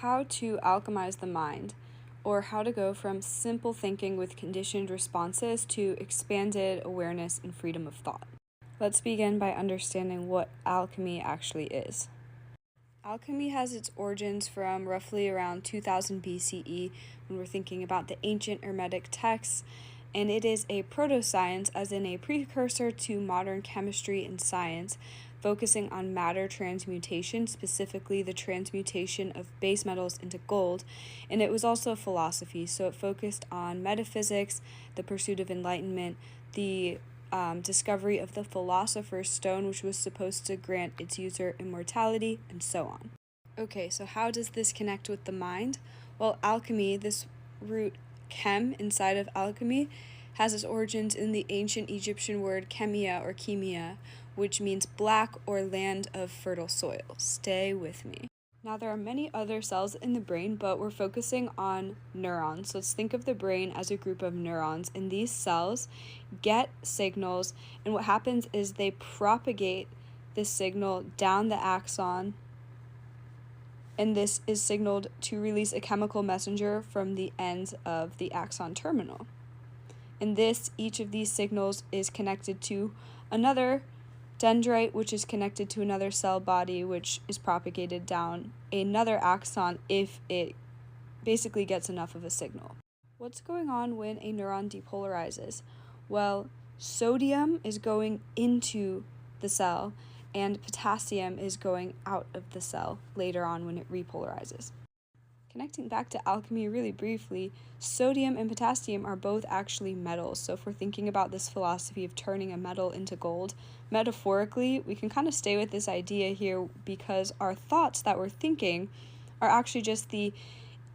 how to alchemize the mind, or how to go from simple thinking with conditioned responses to expanded awareness and freedom of thought. Let's begin by understanding what alchemy actually is. Alchemy has its origins from roughly around 2000 BCE when we're thinking about the ancient Hermetic texts, and it is a proto-science, as in a precursor to modern chemistry and science, focusing on matter transmutation, specifically the transmutation of base metals into gold. And it was also a philosophy, so it focused on metaphysics, the pursuit of enlightenment, the discovery of the philosopher's stone, which was supposed to grant its user immortality, and so on. Okay, so how does this connect with the mind? Well, alchemy, this root chem inside of alchemy, has its origins in the ancient Egyptian word chemia or chemia, which means black or land of fertile soil. Stay with me. Now, there are many other cells in the brain, but we're focusing on neurons. So let's think of the brain as a group of neurons, and these cells get signals, and what happens is they propagate this signal down the axon, and this is signaled to release a chemical messenger from the ends of the axon terminal. And each of these signals is connected to another dendrite, which is connected to another cell body, which is propagated down another axon if it basically gets enough of a signal. What's going on when a neuron depolarizes? Well, sodium is going into the cell, and potassium is going out of the cell later on when it repolarizes. Connecting back to alchemy really briefly, sodium and potassium are both actually metals. So if we're thinking about this philosophy of turning a metal into gold, metaphorically, we can kind of stay with this idea here because our thoughts that we're thinking are actually just the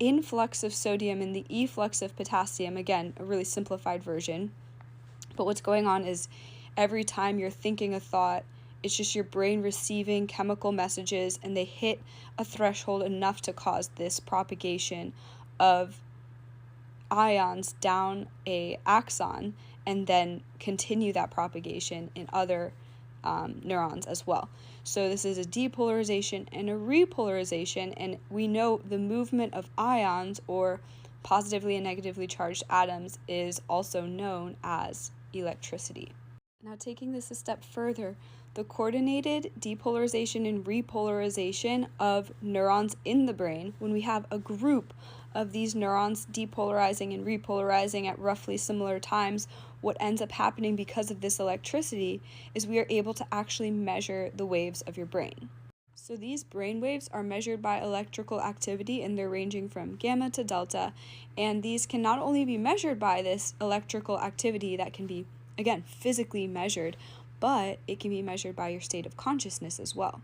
influx of sodium and the efflux of potassium. Again, a really simplified version. But what's going on is every time you're thinking a thought, it's just your brain receiving chemical messages, and they hit a threshold enough to cause this propagation of ions down a axon, and then continue that propagation in other neurons as well. So this is a depolarization and a repolarization, and we know the movement of ions, or positively and negatively charged atoms, is also known as electricity. Now, taking this a step further, the coordinated depolarization and repolarization of neurons in the brain, when we have a group of these neurons depolarizing and repolarizing at roughly similar times, what ends up happening because of this electricity is we are able to actually measure the waves of your brain. So these brain waves are measured by electrical activity, and they're ranging from gamma to delta, and these can not only be measured by this electrical activity that can be, again, physically measured, but it can be measured by your state of consciousness as well.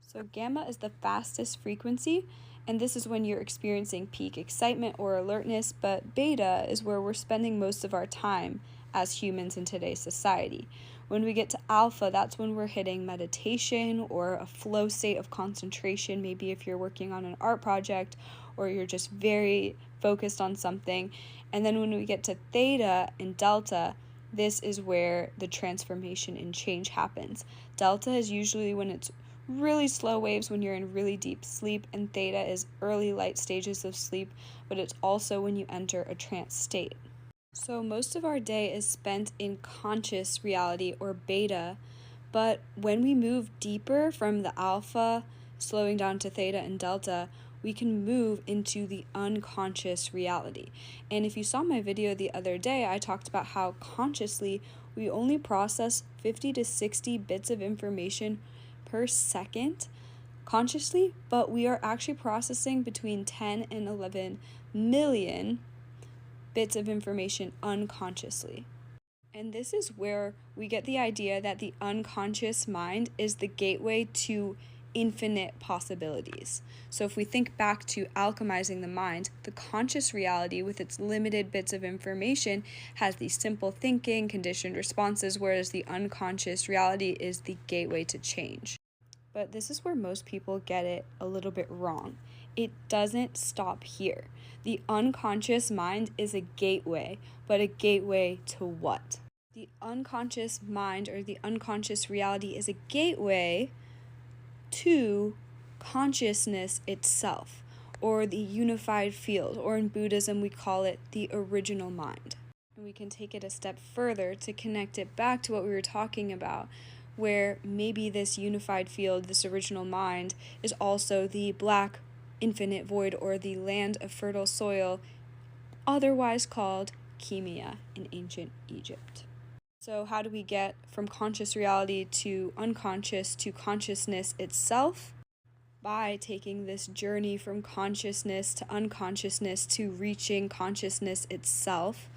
So gamma is the fastest frequency, and this is when you're experiencing peak excitement or alertness, but beta is where we're spending most of our time as humans in today's society. When we get to alpha, that's when we're hitting meditation or a flow state of concentration, maybe if you're working on an art project or you're just very focused on something. And then when we get to theta and delta, this is where the transformation and change happens. Delta is usually when it's really slow waves when you're in really deep sleep, and theta is early light stages of sleep, but it's also when you enter a trance state. So most of our day is spent in conscious reality, or beta, but when we move deeper from the alpha, slowing down to theta and delta, we can move into the unconscious reality. And if you saw my video the other day, I talked about how consciously we only process 50 to 60 bits of information per second consciously, but we are actually processing between 10 and 11 million bits of information unconsciously. And this is where we get the idea that the unconscious mind is the gateway to infinite possibilities. So if we think back to alchemizing the mind, the conscious reality with its limited bits of information has these simple thinking, conditioned responses, whereas the unconscious reality is the gateway to change. But this is where most people get it a little bit wrong. It doesn't stop here. The unconscious mind is a gateway, but a gateway to what? The unconscious mind, or the unconscious reality, is a gateway to consciousness itself, or the unified field, or in Buddhism we call it the original mind. And we can take it a step further to connect it back to what we were talking about, where maybe this unified field, this original mind, is also the black infinite void, or the land of fertile soil, otherwise called Chemia in ancient Egypt. So how do we get from conscious reality to unconscious to consciousness itself? By taking this journey from consciousness to unconsciousness to reaching consciousness itself,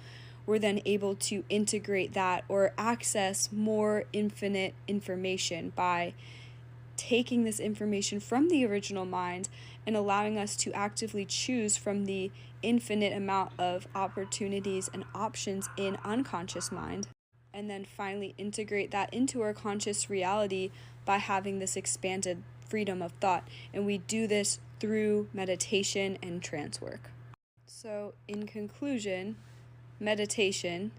we're then able to integrate that or access more infinite information by taking this information from the original mind and allowing us to actively choose from the infinite amount of opportunities and options in unconscious mind, and then finally integrate that into our conscious reality by having this expanded freedom of thought. And we do this through meditation and trance work. So in conclusion, meditation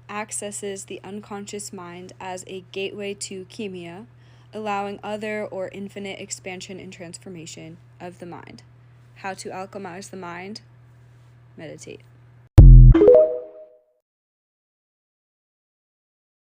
accesses the unconscious mind as a gateway to Chemia, allowing other or infinite expansion and transformation of the mind. How to alchemize the mind? Meditate.